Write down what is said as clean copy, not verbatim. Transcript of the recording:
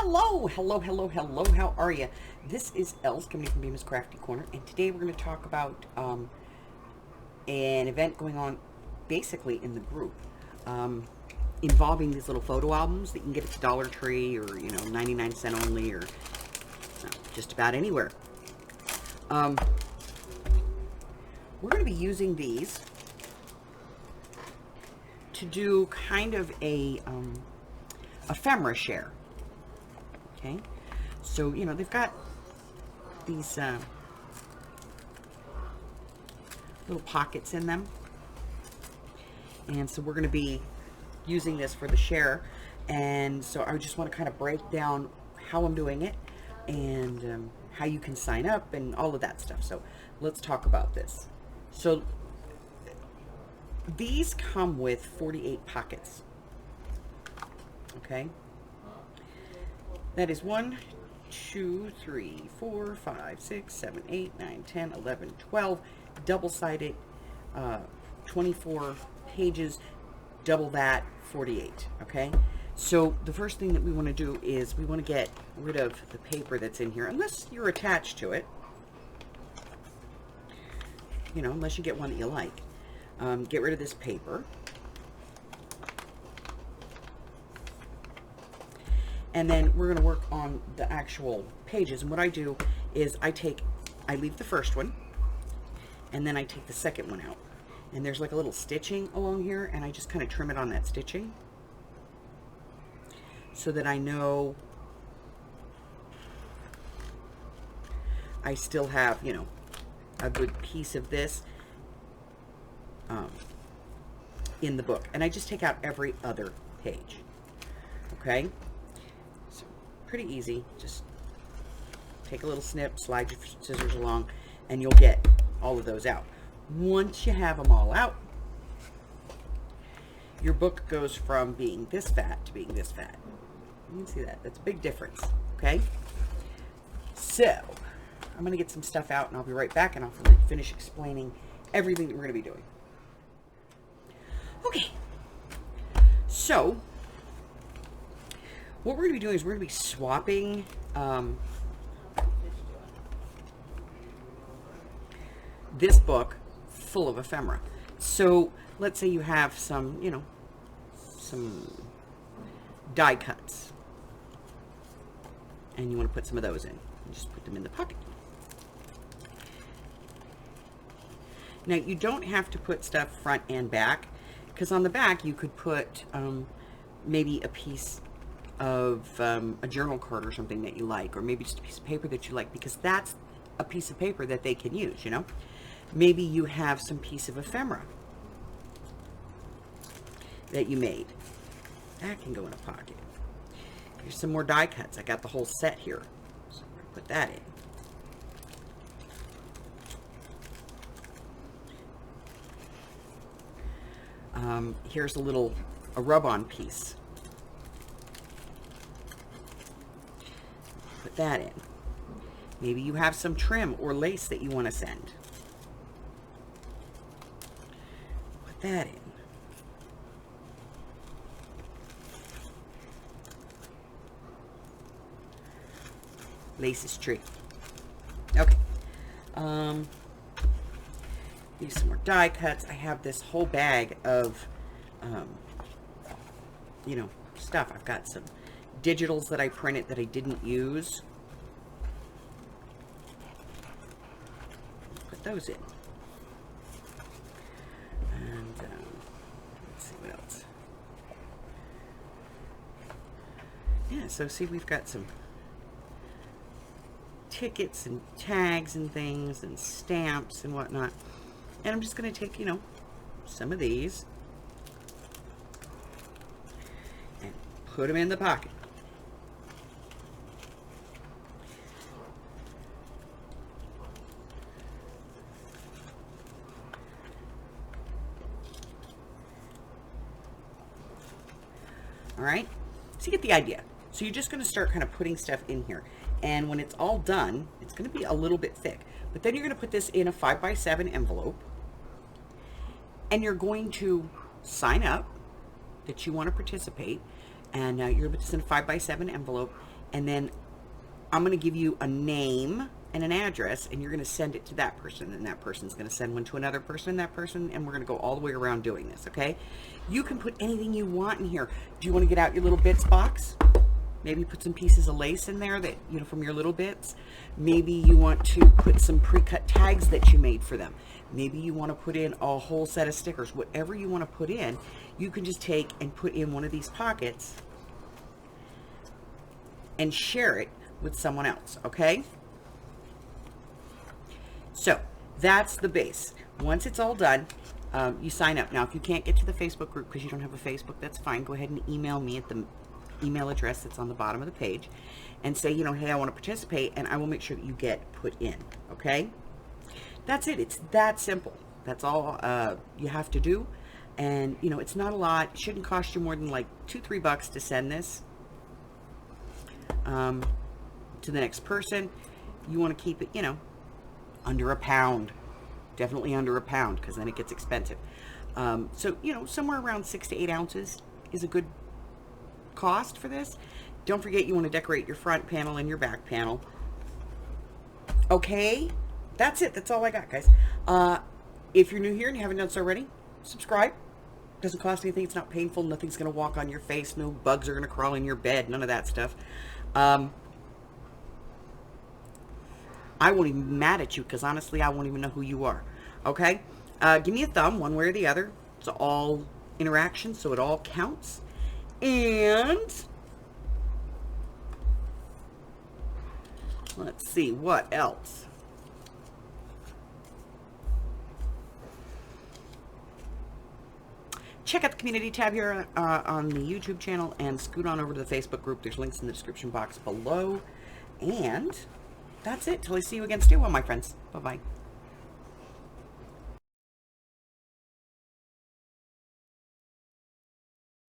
Hello, hello, hello, hello. How are you? This is Els coming from Bemis Crafty Corner, and today we're going to talk about an event going on basically in the group involving these little photo albums that you can get at the Dollar Tree or 99-cent only or just about anywhere. We're going to be using these to do kind of a ephemera share. Okay, so they've got these little pockets in them, and so we're going to be using this for the share. And so I just want to kind of break down how I'm doing it and how you can sign up and all of that stuff. So let's talk about this. So these come with 48 pockets. Okay, that is 1, 2, 3, 4, 5, 6, 7, 8, 9, 10, 11, 12 double-sided, 24 pages, double that, 48. Okay, so the first thing that we want to do is we want to get rid of the paper that's in here, unless you're attached to it, unless you get one that you like. Get rid of this paper. And then we're going to work on the actual pages. And what I do is I leave the first one, and then I take the second one out. And there's like a little stitching along here, and I just kind of trim it on that stitching so that I know I still have, a good piece of this in the book. And I just take out every other page. Okay? So pretty easy. Just take a little snip, slide your scissors along, and you'll get all of those out. Once you have them all out, your book goes from being this fat to being this fat. You can see that. That's a big difference. Okay? So I'm going to get some stuff out, and I'll be right back, and I'll finish explaining everything that we're going to be doing. Okay, so what we're going to be doing is we're going to be swapping this book full of ephemera. So let's say you have some, some die cuts, and you want to put some of those in. You just put them in the pocket. Now, you don't have to put stuff front and back, because on the back you could put maybe a piece of a journal card or something that you like, or maybe just a piece of paper that you like, because that's a piece of paper that they can use, Maybe you have some piece of ephemera that you made. That can go in a pocket. Here's some more die cuts. I got the whole set here, so I'm going to put that in. Here's a rub-on piece. Put that in. Maybe you have some trim or lace that you want to send. Put that in. Lace is tree. Okay. Use some more die cuts. I have this whole bag of, stuff. I've got some digitals that I printed that I didn't use. Put those in. And let's see what else. Yeah, so see, we've got some tickets and tags and things and stamps and whatnot. And I'm just going to take, some of these and put them in the pocket. All right, so you get the idea. So you're just going to start kind of putting stuff in here. And when it's all done, it's going to be a little bit thick. But then you're going to put this in a 5x7 envelope. And you're going to sign up that you want to participate. And you're going to put this in a 5x7 envelope. and then I'm going to give you a name and an address, and you're going to send it to that person, and that person's going to send one to another person, and that person, and we're going to go all the way around doing this, okay? You can put anything you want in here. Do you want to get out your little bits box? Maybe put some pieces of lace in there that, you know, from your little bits. Maybe you want to put some pre-cut tags that you made for them. Maybe you want to put in a whole set of stickers. Whatever you want to put in, you can just take and put in one of these pockets and share it with someone else, okay? So that's the base. Once it's all done, you sign up. Now, if you can't get to the Facebook group because you don't have a Facebook, that's fine. Go ahead and email me at the email address that's on the bottom of the page and say, you know, hey, I want to participate, and I will make sure that you get put in, okay? That's it. It's that simple. That's all you have to do. And, you know, it's not a lot. It shouldn't cost you more than like $2-3 to send this to the next person. You want to keep it, you know, under a pound. Definitely under a pound, because then it gets expensive. So, you know, somewhere around 6 to 8 ounces is a good cost for this. Don't forget, you want to decorate your front panel and your back panel. Okay, that's it. That's all I got, guys. If you're new here and you haven't done so already, subscribe. Doesn't cost anything. It's not painful. Nothing's going to walk on your face. No bugs are going to crawl in your bed. None of that stuff. I won't even be mad at you, because honestly, I won't even know who you are. Okay? Give me a thumb one way or the other. It's all interaction, so it all counts. And let's see, what else? Check out the community tab here on the YouTube channel, and scoot on over to the Facebook group. There's links in the description box below. And that's it. Till I see you again. Stay well, my friends. Bye-bye.